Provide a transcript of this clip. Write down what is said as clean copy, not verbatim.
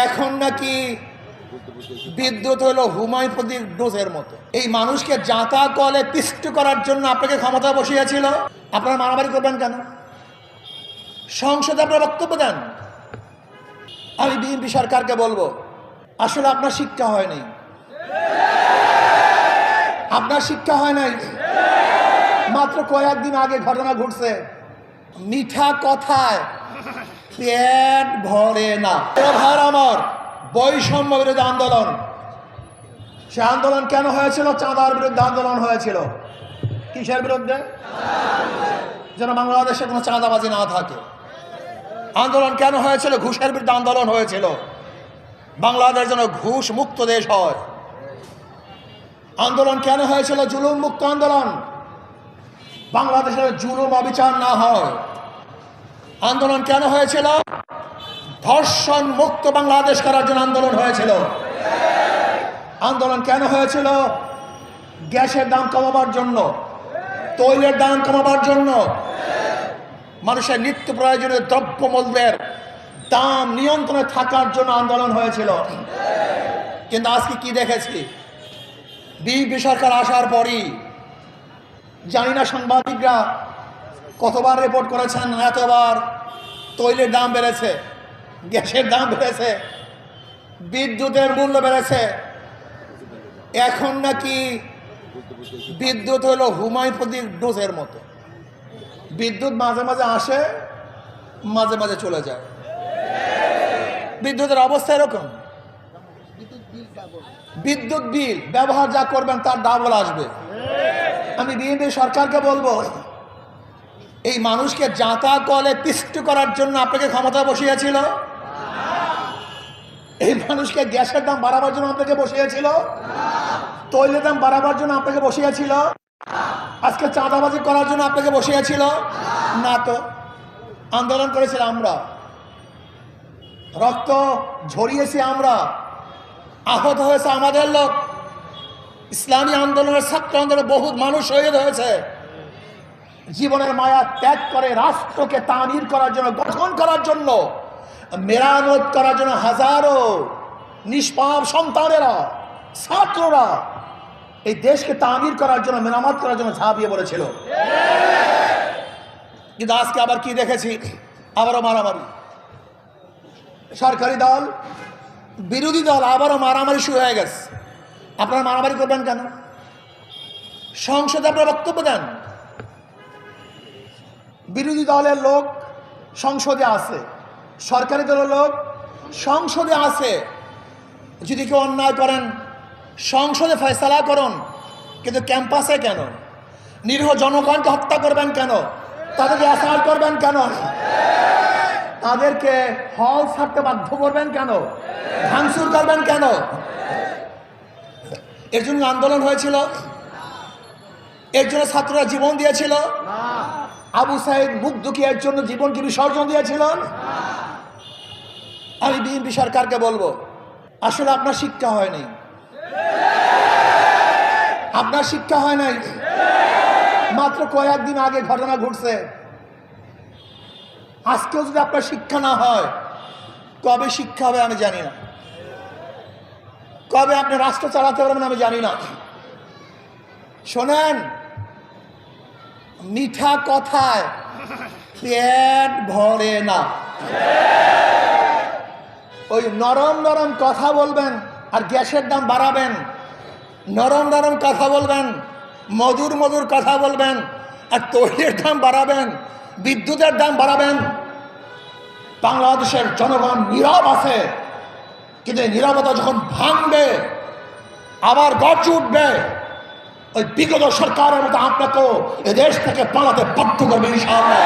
এখন নাকি বিদ্যুৎ হলো হুমায়ুন ডোজের মতো। এই মানুষকে জাঁতা কলে পিষ্ট করার জন্য আপনাকে ক্ষমতা বসিয়েছিল। আপনারা মারামারি করবেন কেন? সংসদে আপনারা বক্তব্য দেন। আমি বিএনপি সরকারকে বলবো, আসলে আপনার শিক্ষা হয়নি, আপনার শিক্ষা হয় নাই। মাত্র কয়েকদিন আগে ঘটনা ঘটছে, মিঠা কথায় পেট ভরে না। ভার আমার বৈষম্য বিরোধী আন্দোলন, সে আন্দোলন কেন হয়েছিল? চাঁদার বিরুদ্ধে আন্দোলন হয়েছিল। কিসের বিরুদ্ধে? যেন বাংলাদেশে কোনো চাঁদাবাজি না থাকে। আন্দোলন কেন হয়েছিল? ঘুষের বিরুদ্ধে আন্দোলন হয়েছিল। বাংলাদেশ যেন ঘুষ মুক্ত দেশ হয়। আন্দোলন কেন হয়েছিল? জুলুম মুক্ত আন্দোলন, বাংলাদেশের জুলুম অবিচার না হয়। আন্দোলন কেন হয়েছিল? ধর্ষণ মুক্ত বাংলাদেশ করার জন্য আন্দোলন হয়েছিল। আন্দোলন কেন হয়েছিল? গ্যাসের দাম কমাবার জন্য, তৈলের দাম কমাবার জন্য, মানুষের নিত্য প্রয়োজনীয় দ্রব্যমূল্যের দাম নিয়ন্ত্রণে থাকার জন্য আন্দোলন হয়েছিল। কিন্তু আজকে কি দেখেছি? বিএনপি সরকার আসার পরই জানি না সাংবাদিকরা কতবার রিপোর্ট করেছেন, এতবার তৈলের দাম বেড়েছে, গ্যাসের দাম বেড়েছে, বিদ্যুতের মূল্য বেড়েছে। এখন নাকি বিদ্যুৎ হলো হুমায়ুন ডোজের মতো। বিদ্যুৎ মাঝে মাঝে আসে, মাঝে মাঝে চলে যায়। বিদ্যুতের অবস্থা এরকম। বিদ্যুৎ বিল ব্যবহার যা করবেন তার ডাবল আসবে। আমি বিএনপি সরকারকে বলবো, এই মানুষকে জাঁতা কলে পিষ্ট করার জন্য আপনাকে ক্ষমতা বসিয়েছিল। এই মানুষকে গ্যাসের দাম বাড়াবার জন্য আপনাকে বসিয়েছিল, তৈলের দাম বাড়াবার জন্য আপনাকে বসিয়েছিল, আজকে চাঁদাবাজি করার জন্য আপনাকে বসিয়েছিল না। তো আন্দোলন করেছিলাম আমরা, রক্ত ঝরিয়েছি আমরা, আহত হয়েছে আমাদের লোক। ইসলামী আন্দোলনের ছাত্র আন্দোলনে বহুত মানুষ শহীদ হয়েছে। জীবনের মায়া ত্যাগ করে রাষ্ট্রকে তামির করার জন্য, গঠন করার জন্য, মেরামত করার জন্য হাজারো নিষ্পাপ সন্তানেরা, ছাত্ররা এই দেশকে তামির করার জন্য, মেরামত করার জন্য ঝাঁপিয়ে পড়েছিল। কিন্তু আজকে আবার কি দেখেছি? আবারও মারামারি। সরকারি দল বিরোধী দল আবারও মারামারি শুরু হয়ে গেছে। আপনারা মারামারি করবেন কেন? সংসদে আপনারা বক্তব্য দেন। বিরোধী দলের লোক সংসদে আছে, সরকারি দলের লোক সংসদে আছে। যদি কেউ অন্যায় করেন সংসদে ফয়সালা করুন, কিন্তু ক্যাম্পাসে কেন? নিরীহ জনগণকে হত্যা করবেন কেন? তাদেরকে অ্যাসাল্ট করবেন কেন? তাদেরকে হল ছাড়তে বাধ্য করবেন কেন? ভাঙচুর করবেন কেন? এর জন্য আন্দোলন হয়েছিল, এর জন্য ছাত্ররা জীবন দিয়েছিল। আবু সাইদ মুগ্ধকি এর জন্য জীবনকে বিসর্জন দিয়েছিলেন। আমি বিএনপি সরকারকে বলবো, আসলে আপনার শিক্ষা হয়নি, আপনার শিক্ষা হয় নাই। মাত্র কয়েকদিন আগে ঘটনা ঘটছে। আজকেও যদি আপনার শিক্ষা না হয়, কবে শিক্ষা হবে আমি জানি না, কবে আপনি রাষ্ট্র চালাতে পারবেন আমি জানি না। শোনেন, মিঠা কথায় পেট ভরে না। ওই নরম নরম কথা বলবেন আর গ্যাসের দাম বাড়াবেন, নরম নরম কথা বলবেন, মধুর মধুর কথা বলবেন আর তৈলের দাম বাড়াবেন, বিদ্যুতের দাম বাড়াবেন। বাংলাদেশের জনগণ নীরব আছে, কিন্তু এই নীরবতা যখন ভাঙবে আবার গর্জে উঠবে। ওই বিগত সরকারের মতো আপনাকেও এদেশ থেকে পালাতে বাধ্য করবে ইনশাআল্লাহ।